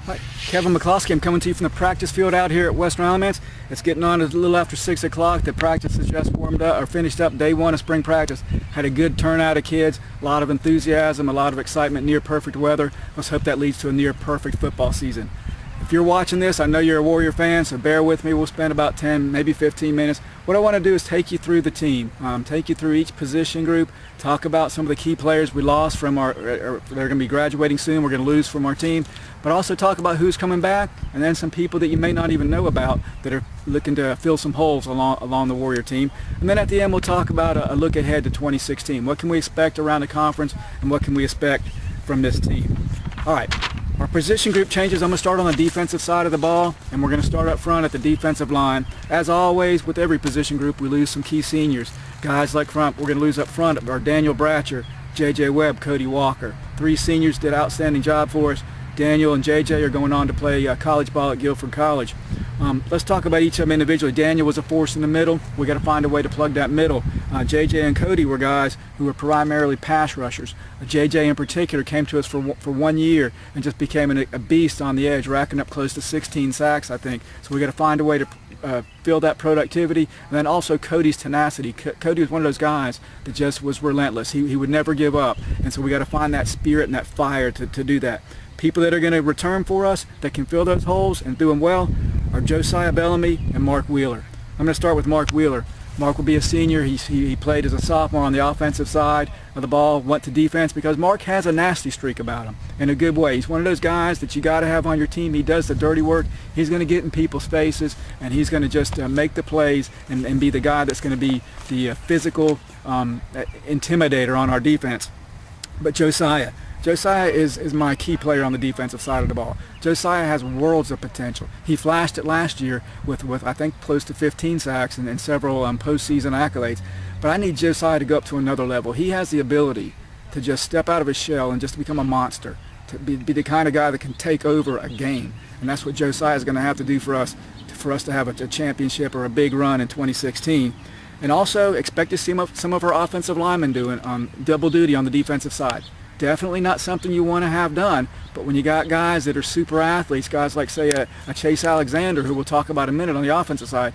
Hi, Kevin McCloskey. I'm coming to you from the practice field out here at Western Alamance. It's getting on a little after 6 o'clock. The practice has just warmed up or finished up. Day one of spring practice. Had a good turnout of kids, a lot of enthusiasm, a lot of excitement, near perfect weather. Let's hope that leads to a near perfect football season. If you're watching this, I know you're a Warrior fan, so bear with me. We'll spend about 10, maybe 15 minutes. What I want to do is take you through the team, take you through each position group, talk about some of the key players we lost from they're going to be graduating soon, we're going to lose from our team, but also talk about who's coming back, and then some people that you may not even know about that are looking to fill some holes along the Warrior team. And then at the end, we'll talk about a look ahead to 2016. What can we expect around the conference, and what can we expect from this team? All right. Our position group changes. I'm going to start on the defensive side of the ball, and we're going to start up front at the defensive line. As always, with every position group, we lose some key seniors. Guys like front, we're going to lose up front are Daniel Bratcher, J.J. Webb, Cody Walker. 3 seniors did an outstanding job for us. Daniel and J.J. are going on to play college ball at Guilford College. Let's talk about each of them individually. Daniel was a force in the middle. We got to find a way to plug that middle. J.J. and Cody were guys who were primarily pass rushers. J.J. in particular came to us for 1 year and just became a beast on the edge, racking up close to 16 sacks, I think. So we got to find a way to fill that productivity. And then also Cody's tenacity. Cody was one of those guys that just was relentless. He would never give up. And so we got to find that spirit and that fire to do that. People that are going to return for us that can fill those holes and do them well are Josiah Bellamy and Mark Wheeler. I'm going to start with Mark Wheeler. Mark will be a senior. He played as a sophomore on the offensive side of the ball, went to defense because Mark has a nasty streak about him in a good way. He's one of those guys that you got to have on your team. He does the dirty work. He's going to get in people's faces, and he's going to just make the plays and be the guy that's going to be the physical intimidator on our defense. But Josiah is my key player on the defensive side of the ball. Josiah has worlds of potential. He flashed it last year with I think close to 15 sacks and several postseason accolades. But I need Josiah to go up to another level. He has the ability to just step out of his shell and just become a monster, to be the kind of guy that can take over a game. And that's what Josiah is going to have to do for us to have a championship or a big run in 2016. And also expect to see some of our offensive linemen doing double duty on the defensive side. Definitely not something you want to have done, but when you got guys that are super athletes, guys like, say, a Chase Alexander, who we'll talk about in a minute on the offensive side,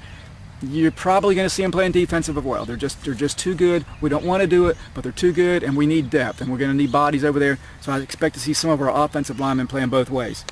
you're probably going to see them playing defensive as well. They're just too good. We don't want to do it, but they're too good, and we need depth, and we're going to need bodies over there, so I expect to see some of our offensive linemen playing both ways.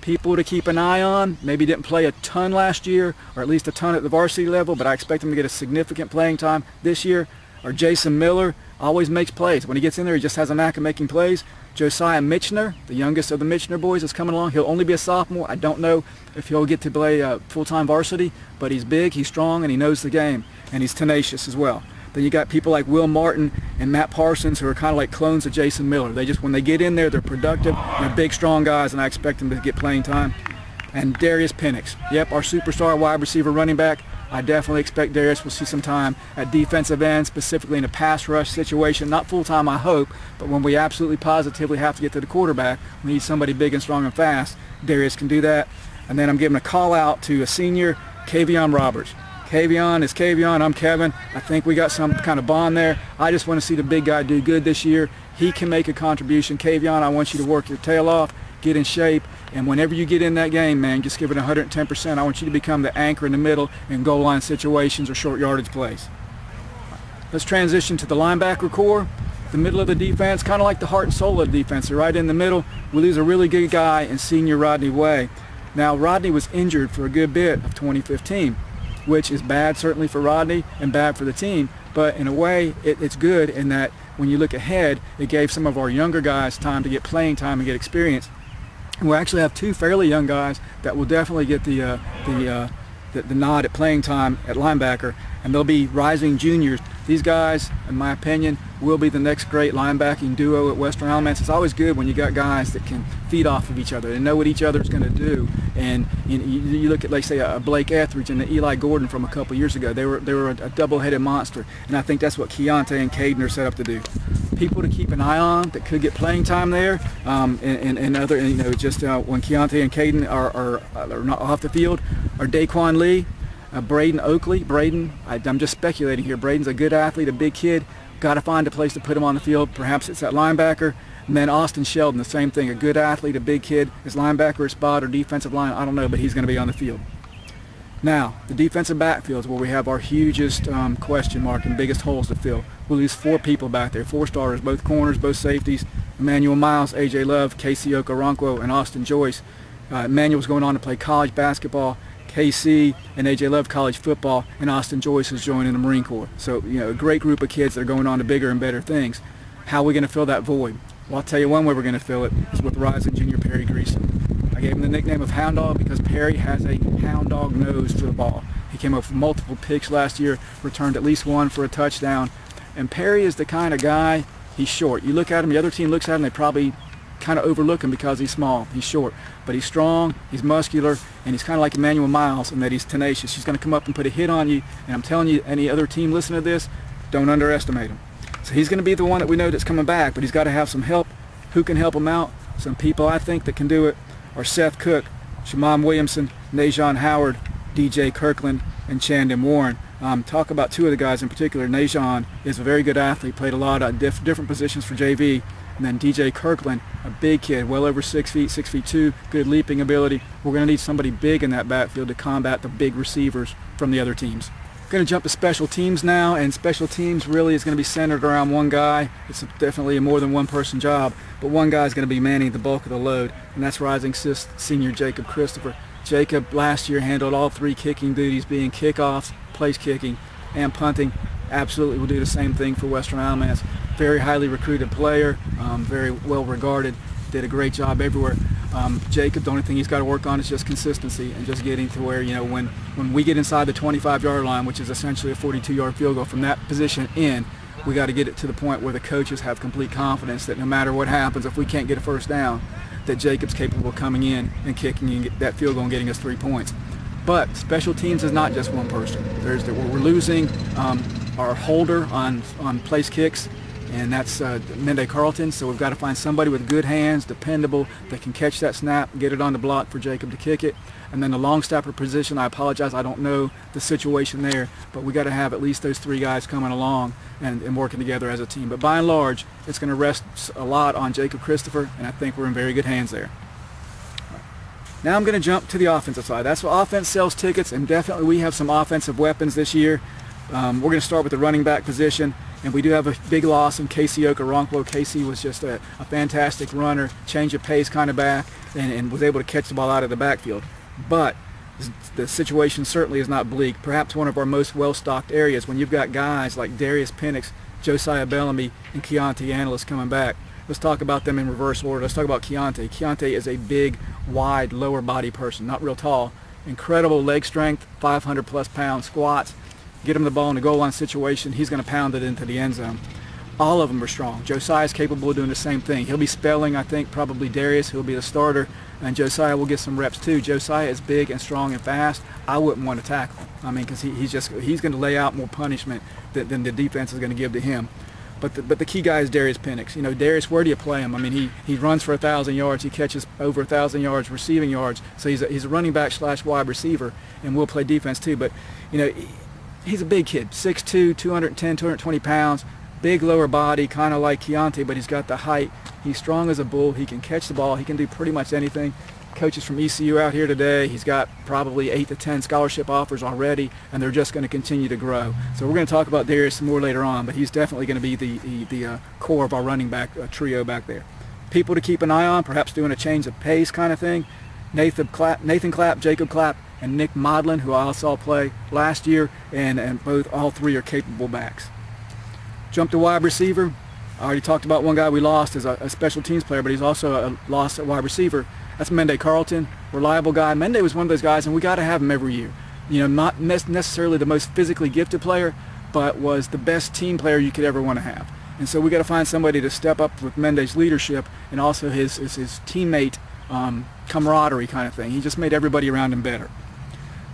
People to keep an eye on, maybe didn't play a ton last year, or at least a ton at the varsity level, but I expect them to get a significant playing time this year, or Jason Miller. Always makes plays. When he gets in there, he just has a knack of making plays. Josiah Michener, the youngest of the Michener boys, is coming along. He'll only be a sophomore. I don't know if he'll get to play full-time varsity, but he's big, he's strong, and he knows the game, and he's tenacious as well. Then you got people like Will Martin and Matt Parsons, who are kind of like clones of Jason Miller. When they get in there, they're productive, and they're big, strong guys, and I expect them to get playing time. And Darius Penix, yep, our superstar wide receiver running back. I definitely expect Darius will see some time at defensive end, specifically in a pass rush situation. Not full-time, I hope, but when we absolutely positively have to get to the quarterback, we need somebody big and strong and fast. Darius can do that. And then I'm giving a call out to a senior, Kavion Roberts. Kavion is Kavion, I'm Kevin. I think we got some kind of bond there. I just want to see the big guy do good this year. He can make a contribution. Kavion, I want you to work your tail off, get in shape, and whenever you get in that game, man, just give it 110%. I want you to become the anchor in the middle in goal line situations or short yardage plays. Let's transition to the linebacker core. The middle of the defense, kind of like the heart and soul of the defense. They're right in the middle. We lose a really good guy in senior Rodney Way. Now, Rodney was injured for a good bit of 2015, which is bad certainly for Rodney and bad for the team, but in a way it's good in that when you look ahead, it gave some of our younger guys time to get playing time and get experience. And we actually have 2 fairly young guys that will definitely get the nod at playing time at linebacker, and they'll be rising juniors. These guys, in my opinion, will be the next great linebacking duo at Western Alamance. It's always good when you got guys that can feed off of each other and know what each other's going to do. And you look at, like, say, a Blake Etheridge and the Eli Gordon from a couple years ago. They were a double-headed monster, and I think that's what Keontae and Caden are set up to do. People to keep an eye on that could get playing time there, and other, just when Keontae and Caden are not off the field, are Daquan Lee, Braden Oakley. I'm just speculating here. Braden's a good athlete, a big kid. Got to find a place to put him on the field. Perhaps it's at linebacker. And then Austin Sheldon, the same thing, a good athlete, a big kid. His linebacker, spot, or defensive line, I don't know, but he's going to be on the field. Now, the defensive backfield is where we have our hugest question mark and biggest holes to fill. We'll lose 4 people back there, 4 starters, both corners, both safeties. Emmanuel Miles, A.J. Love, Casey Okoronkwo, and Austin Joyce. Emmanuel's going on to play college basketball. KC and A.J. Love college football, and Austin Joyce is joining the Marine Corps. So, a great group of kids that are going on to bigger and better things. How are we going to fill that void? Well, I'll tell you one way we're going to fill it is with rising junior Perry Greason. I gave him the nickname of Hound Dog because Perry has a hound dog nose for the ball. He came up with multiple picks last year, returned at least 1 for a touchdown. And Perry is the kind of guy, he's short. You look at him, the other team looks at him, they probably kind of overlook him because he's small. He's short, but he's strong, he's muscular, and he's kind of like Emmanuel Miles in that he's tenacious. He's going to come up and put a hit on you, and I'm telling you, any other team listening to this, don't underestimate him. So he's going to be the one that we know that's coming back, but he's got to have some help. Who can help him out? Some people I think that can do it are Seth Cook, Shamon Williamson, Najon Howard, DJ Kirkland, and Chandon Warren. Talk about 2 of the guys in particular. Najon is a very good athlete, played a lot of different positions for JV. And then DJ Kirkland, a big kid, well over 6 feet, 6'2", good leaping ability. We're going to need somebody big in that backfield to combat the big receivers from the other teams. Going to jump to special teams now, and special teams really is going to be centered around one guy. It's definitely a more than one person job, but one guy is going to be manning the bulk of the load, and that's rising senior Jacob Christopher. Jacob last year handled all 3 kicking duties, being kickoffs, place kicking, and punting. Absolutely will do the same thing for Western Alamance. Very highly recruited player, very well regarded, did a great job everywhere. Jacob, the only thing he's got to work on is just consistency and just getting to where, when we get inside the 25-yard line, which is essentially a 42-yard field goal, from that position in, we got to get it to the point where the coaches have complete confidence that no matter what happens, if we can't get a first down, that Jacob's capable of coming in and kicking and get that field goal and getting us 3 points. But special teams is not just one person. We're losing our holder on place kicks, and that's Mende Carlton. So we've got to find somebody with good hands, dependable, that can catch that snap, get it on the block for Jacob to kick it. And then the long snapper position, I apologize, I don't know the situation there, but we got to have at least those 3 guys coming along and working together as a team. But by and large, it's going to rest a lot on Jacob Christopher, and I think we're in very good hands there. Now I'm going to jump to the offensive side. That's what offense sells tickets, and definitely we have some offensive weapons this year. We're going to start with the running back position, and we do have a big loss in Casey Okoronkwo. Casey was just a fantastic runner, change of pace kind of back, and was able to catch the ball out of the backfield. But the situation certainly is not bleak. Perhaps one of our most well-stocked areas when you've got guys like Darius Penix, Josiah Bellamy, and Keontae Analyst coming back. Let's talk about them in reverse order. Let's talk about Keontae. Keontae is a big, wide, lower body person, not real tall. Incredible leg strength, 500-plus pound squats. Get him the ball in a goal line situation, he's going to pound it into the end zone. All of them are strong. Josiah is capable of doing the same thing. He'll be spelling, I think, probably Darius. He'll be the starter, and Josiah will get some reps too. Josiah is big and strong and fast. I wouldn't want to tackle him. I mean, because he's going to lay out more punishment than the defense is going to give to him. But the key guy is Darius Penix. Darius, where do you play him? I mean, he runs for 1,000 yards. He catches over 1,000 yards receiving yards. So he's a running back / wide receiver, and will play defense too. But he's a big kid, 6'2", 210, 220 pounds, big lower body, kind of like Keontae, but he's got the height. He's strong as a bull. He can catch the ball. He can do pretty much anything. Coaches from ECU out here today. He's got probably 8 to 10 scholarship offers already, and they're just going to continue to grow. So we're going to talk about Darius some more later on, but he's definitely going to be the core of our running back trio back there. People to keep an eye on, perhaps doing a change of pace kind of thing. Nathan Clapp, Jacob Clapp, and Nick Modlin, who I saw play last year, and all 3 are capable backs. Jump to wide receiver. I already talked about one guy we lost as a special teams player, but he's also a loss at wide receiver. That's Mende Carlton, reliable guy. Mende was one of those guys, and we got to have him every year. Not necessarily the most physically gifted player, but was the best team player you could ever want to have. And so we got to find somebody to step up with Mende's leadership and also his teammate camaraderie kind of thing. He just made everybody around him better.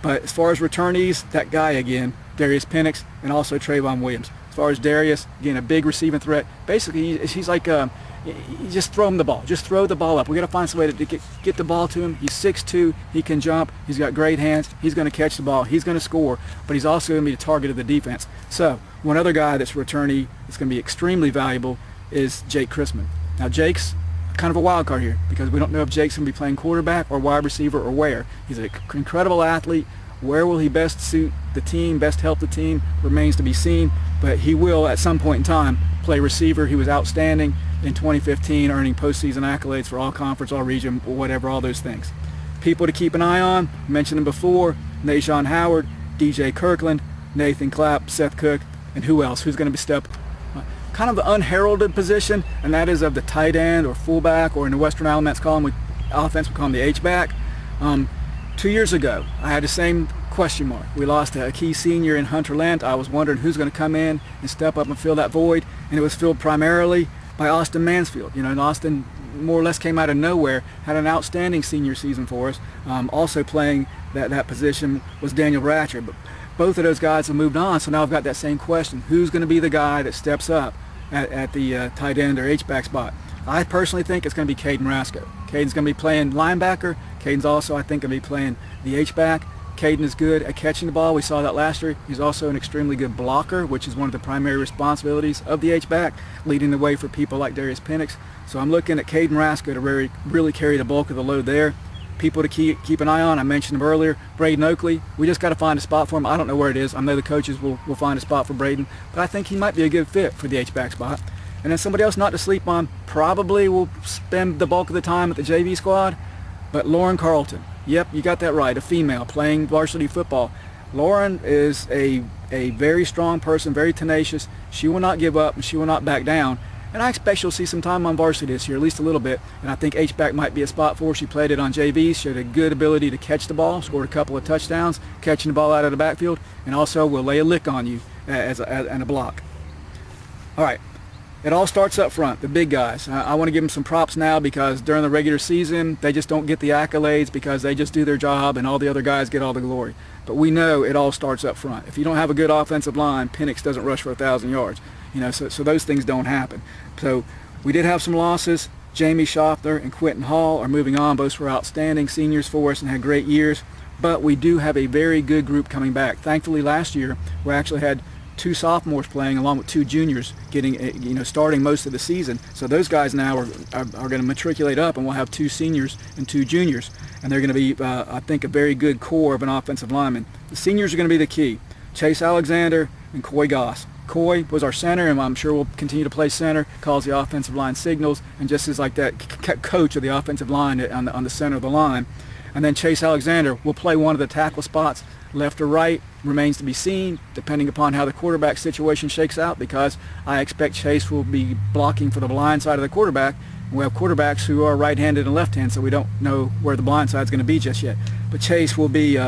But as far as returnees, that guy again, Darius Penix, and also Trayvon Williams. As far as Darius, again, a big receiving threat. Basically, he's like, you just throw him the ball. Just throw the ball up. We got to find some way to get the ball to him. He's 6'2", he can jump, he's got great hands, he's going to catch the ball, he's going to score, but he's also going to be the target of the defense. So one other guy that's a returnee that's going to be extremely valuable is Jake Chrisman. Now Jake's kind of a wild card here because we don't know if Jake's going to be playing quarterback or wide receiver or where. He's an incredible athlete. Where will he best suit the team, best help the team, remains to be seen. But he will, at some point in time, play receiver. He was outstanding in 2015, earning postseason accolades for all conference, all region, whatever, all those things. People to keep an eye on, mentioned them before, Najon Howard, DJ Kirkland, Nathan Clapp, Seth Cook, and who else? Who's going to be stepping? Kind of the unheralded position, and that is of the tight end or fullback, or in the Western Alamance offense, we call him the H-back. 2 years ago, I had the same question mark. We lost a key senior in Hunter Lent. I was wondering who's going to come in and step up and fill that void, and it was filled primarily by Austin Mansfield. And Austin more or less came out of nowhere, had an outstanding senior season for us. Also playing that position was Daniel Ratcher. But both of those guys have moved on, so now I've got that same question. Who's going to be the guy that steps up at the tight end or H-back spot? I personally think it's going to be Caden Rasco. Caden's going to be playing linebacker. Caden's also, I think, going to be playing the H-back. Caden is good at catching the ball. We saw that last year. He's also an extremely good blocker, which is one of the primary responsibilities of the H-back, leading the way for people like Darius Penix. So I'm looking at Caden Rasco to really carry the bulk of the load there. People to keep an eye on, I mentioned him earlier, Braden Oakley. We just got to find a spot for him. I don't know where it is. I know the coaches will find a spot for Braden, but I think he might be a good fit for the H-back spot. And then somebody else not to sleep on, probably will spend the bulk of the time at the JV squad, but Lauren Carlton. Yep, you got that right, a female playing varsity football. Lauren is a very strong person, very tenacious. She will not give up and she will not back down. And I expect she'll see some time on varsity this year, at least a little bit. And I think H-back might be a spot for her. She played it on JV, showed a good ability to catch the ball, scored a couple of touchdowns, catching the ball out of the backfield, and also will lay a lick on you and a block. All right. It all starts up front, the big guys. I want to give them some props now because during the regular season, they just don't get the accolades because they just do their job and all the other guys get all the glory. But we know it all starts up front. If you don't have a good offensive line, Penix doesn't rush for 1,000 yards. So those things don't happen. So we did have some losses. Jamie Schaffner and Quentin Hall are moving on. Both were outstanding seniors for us and had great years. But we do have a very good group coming back. Thankfully, last year, we actually had 2 sophomores playing along with 2 juniors getting starting most of the season. So those guys now are going to matriculate up, and we'll have 2 seniors and 2 juniors, and they're going to be I think a very good core of an offensive lineman. The seniors are going to be the key. Chase Alexander and Coy Goss. Coy was our center, and I'm sure will continue to play center, calls the offensive line signals, and just is like that coach of the offensive line on the center of the line. And then Chase Alexander will play one of the tackle spots, left or right, remains to be seen, depending upon how the quarterback situation shakes out, because I expect Chase will be blocking for the blind side of the quarterback. We have quarterbacks who are right-handed and left-handed, so we don't know where the blind side is going to be just yet. But Chase will be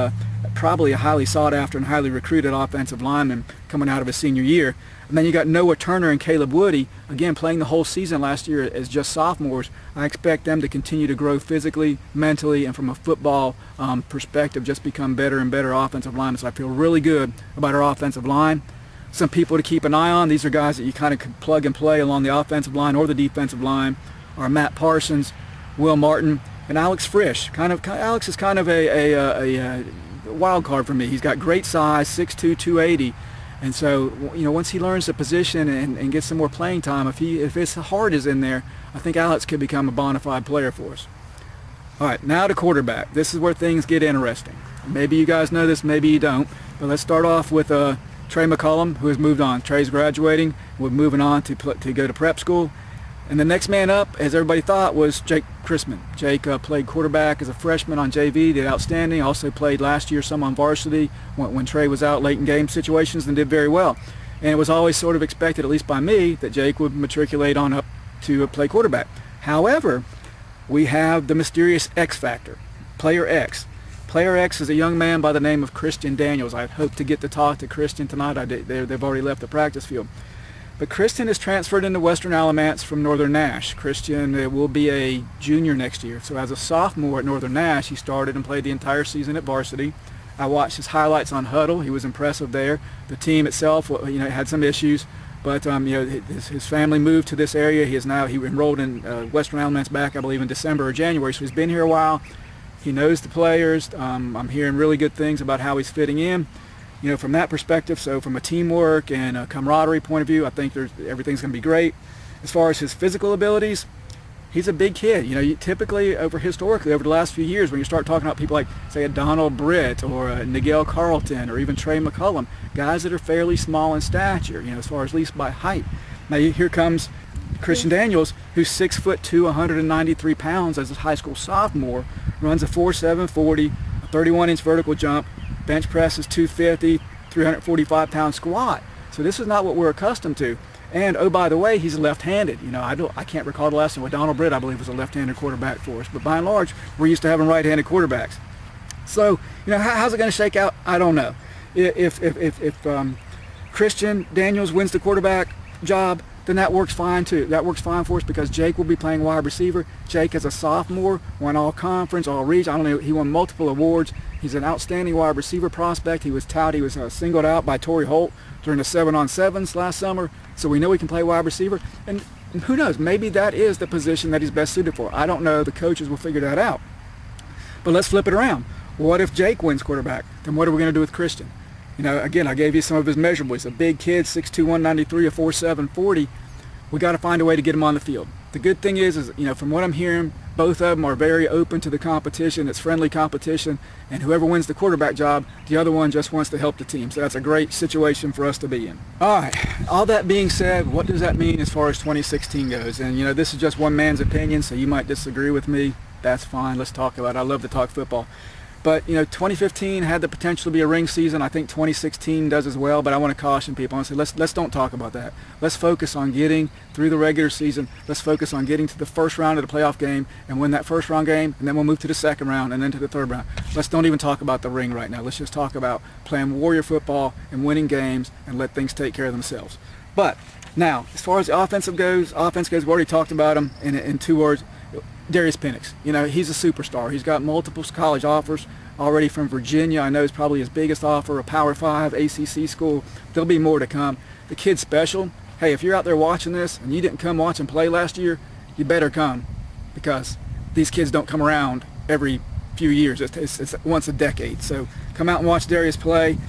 probably a highly sought-after and highly recruited offensive lineman coming out of his senior year. And then you got Noah Turner and Caleb Woody, again, playing the whole season last year as just sophomores. I expect them to continue to grow physically, mentally, and from a football perspective, just become better and better offensive linemen. So I feel really good about our offensive line. Some people to keep an eye on. These are guys that you kind of could plug and play along the offensive line or the defensive line. Are Matt Parsons, Will Martin, and Alex Frisch. Alex is kind of a wild card for me. He's got great size, 6'2", 280. And so, once he learns the position and gets some more playing time, if his heart is in there, I think Alex could become a bona fide player for us. All right, now to quarterback. This is where things get interesting. Maybe you guys know this, maybe you don't. But let's start off with Trey McCollum, who has moved on. Trey's graduating. We're moving on to go to prep school. And the next man up, as everybody thought, was Jake Chrisman. Jake played quarterback as a freshman on JV, did outstanding. Also played last year some on varsity when Trey was out late in game situations and did very well. And it was always sort of expected, at least by me, that Jake would matriculate on up to play quarterback. However, we have the mysterious X factor, Player X. Player X is a young man by the name of Christian Daniels. I hope to get to talk to Christian tonight. They've already left the practice field. But Christian is transferred into Western Alamance from Northern Nash. Christian will be a junior next year. So as a sophomore at Northern Nash, he started and played the entire season at varsity. I watched his highlights on Huddle. He was impressive there. The team itself, had some issues, but his family moved to this area. He enrolled in Western Alamance back, I believe, in December or January. So he's been here a while. He knows the players. I'm hearing really good things about how he's fitting in. From that perspective, so from a teamwork and a camaraderie point of view, I think everything's going to be great. As far as his physical abilities, He's a big kid. Typically historically over the last few years, when you start talking about people like, say, a Donald Britt or a Nigel Carlton or even Trey McCullum, guys that are fairly small in stature, as far as at least by height. Now here comes Christian Daniels, who's 6'2", 193 pounds as a high school sophomore, runs a 4.7 40, a 31-inch vertical jump, bench presses 250, 345-pound squat. So this is not what we're accustomed to. And oh, by the way, he's left-handed. I can't recall the last time. Donald Britt, I believe, was a left-handed quarterback for us. But by and large, we're used to having right-handed quarterbacks. So, how's it going to shake out? I don't know. If Christian Daniels wins the quarterback job, then that works fine too. That works fine for us because Jake will be playing wide receiver. Jake, as a sophomore, won all conference, all region. I don't know. He won multiple awards. He's an outstanding wide receiver prospect. He was singled out by Torrey Holt during the 7-on-7s last summer. So we know he can play wide receiver. And who knows? Maybe that is the position that he's best suited for. I don't know. The coaches will figure that out. But let's flip it around. What if Jake wins quarterback? Then what are we going to do with Christian? Again, I gave you some of his measurables. A big kid, 6'2", 193, a 4.7 40. We got to find a way to get him on the field. The good thing is from what I'm hearing, both of them are very open to the competition. It's friendly competition, and whoever wins the quarterback job, the other one just wants to help the team. So that's a great situation for us to be in. All right. All that being said, what does that mean as far as 2016 goes? And this is just one man's opinion, so you might disagree with me. That's fine. Let's talk about it. I love to talk football. But 2015 had the potential to be a ring season. I think 2016 does as well. But I want to caution people. I want to say let's don't talk about that. Let's focus on getting through the regular season. Let's focus on getting to the first round of the playoff game and win that first round game, and then we'll move to the second round and then to the third round. Let's don't even talk about the ring right now. Let's just talk about playing Warrior football and winning games and let things take care of themselves. But now, as far as the offense goes, we already talked about him in 2 words. Darius Penix, he's a superstar. He's got multiple college offers already from Virginia. I know it's probably his biggest offer, a Power 5 ACC school. There'll be more to come. The kid's special. Hey, if you're out there watching this and you didn't come watch him play last year, you better come, because these kids don't come around every few years. It's once a decade. So come out and watch Darius play.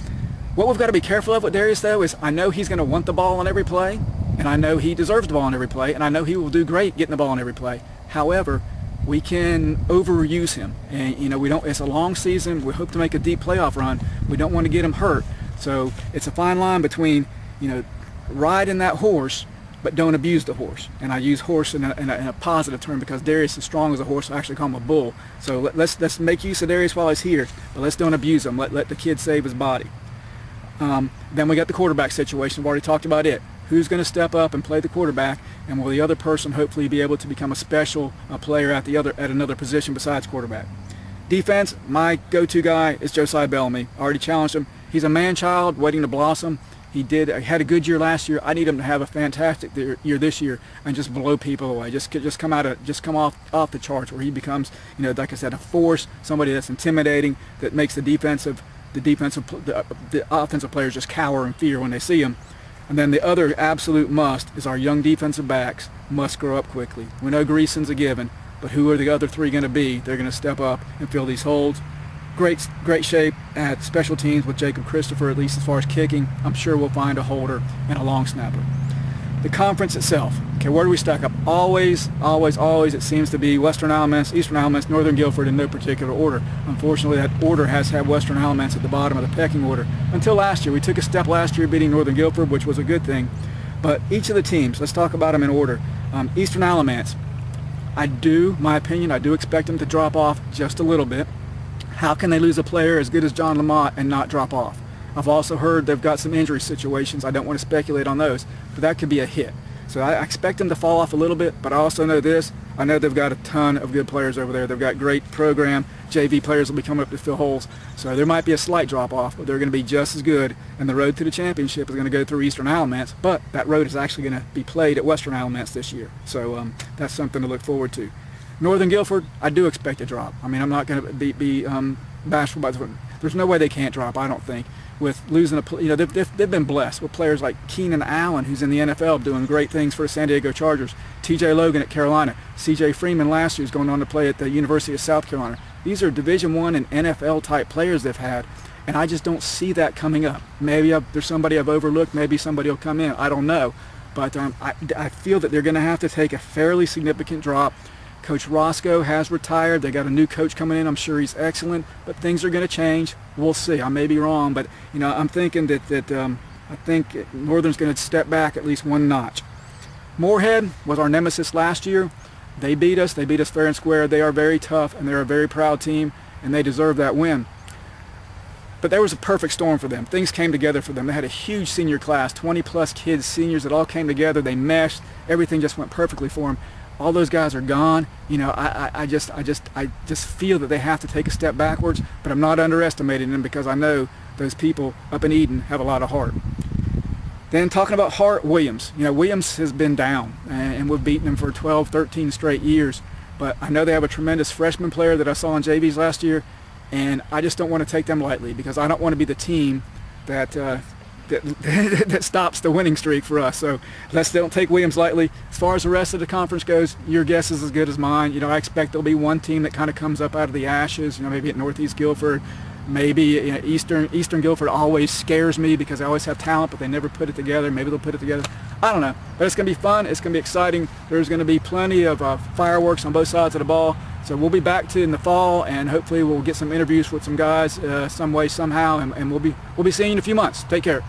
What we've got to be careful of with Darius, though, is I know he's going to want the ball on every play, and I know he deserves the ball on every play, and I know he will do great getting the ball on every play. However, we can overuse him, and we don't. It's a long season. We hope to make a deep playoff run. We don't want to get him hurt. So it's a fine line between riding that horse, but don't abuse the horse. And I use horse in a positive term, because Darius is strong as a horse. I actually call him a bull. So let's make use of Darius while he's here, but let's don't abuse him. Let the kid save his body. Then we got the quarterback situation. We've already talked about it. Who's going to step up and play the quarterback, and will the other person hopefully be able to become a special player at another position besides quarterback? Defense, my go-to guy is Josiah Bellamy. I already challenged him. He's a man-child waiting to blossom. He had a good year last year. I need him to have a fantastic year this year and just blow people away. Just come off the charts, where he becomes, like I said, a force, somebody that's intimidating, that makes the offensive players just cower in fear when they see him. And then the other absolute must is our young defensive backs must grow up quickly. We know Greason's a given, but who are the other 3 going to be? They're going to step up and fill these holes. Great shape at special teams with Jacob Christopher, at least as far as kicking. I'm sure we'll find a holder and a long snapper. The conference itself. Okay, where do we stack up? Always, it seems to be Western Alamance, Eastern Alamance, Northern Guilford in no particular order. Unfortunately, that order has had Western Alamance at the bottom of the pecking order. Until last year. We took a step last year beating Northern Guilford, which was a good thing. But each of the teams, let's talk about them in order. Eastern Alamance, my opinion, I do expect them to drop off just a little bit. How can they lose a player as good as John Lamont and not drop off? I've also heard they've got some injury situations. I don't want to speculate on those, but that could be a hit. So I expect them to fall off a little bit, but I also know this. I know they've got a ton of good players over there. They've got great program. JV players will be coming up to fill holes. So there might be a slight drop off, but they're going to be just as good. And the road to the championship is going to go through Eastern Alamance, but that road is actually going to be played at Western Alamance this year. So that's something to look forward to. Northern Guilford, I do expect a drop. I mean, I'm not going to be bashful by this one. There's no way they can't drop, I don't think. With losing they've been blessed with players like Keenan Allen, who's in the NFL doing great things for the San Diego Chargers, TJ Logan at Carolina, CJ Freeman last year is going on to play at the University of South Carolina. These are Division I and NFL type players they've had, and I just don't see that coming up. Maybe there's somebody I've overlooked, maybe somebody will come in, I don't know. but I feel that they're going to have to take a fairly significant drop. Coach Roscoe has retired. They got a new coach coming in. I'm sure he's excellent, but things are going to change. We'll see. I may be wrong, but I'm thinking that I think Northern's going to step back at least one notch. Moorhead was our nemesis last year. They beat us. They beat us fair and square. They are very tough, and they're a very proud team, and they deserve that win. But there was a perfect storm for them. Things came together for them. They had a huge senior class, 20-plus kids, seniors that all came together. They meshed. Everything just went perfectly for them. All those guys are gone. I just feel that they have to take a step backwards, but I'm not underestimating them because I know those people up in Eden have a lot of heart. Then talking about heart, Williams. Williams has been down, and we've beaten them for 12, 13 straight years. But I know they have a tremendous freshman player that I saw in JVs last year, and I just don't want to take them lightly because I don't want to be the team that stops the winning streak for us. So don't take Williams lightly. As far as the rest of the conference goes, your guess is as good as mine. I expect there'll be one team that kind of comes up out of the ashes, maybe at Northeast Guilford. Maybe Eastern Guilford always scares me because they always have talent, but they never put it together. Maybe they'll put it together. I don't know. But it's going to be fun. It's going to be exciting. There's going to be plenty of fireworks on both sides of the ball. So we'll be back in the fall, and hopefully we'll get some interviews with some guys some way, somehow, and we'll be seeing you in a few months. Take care.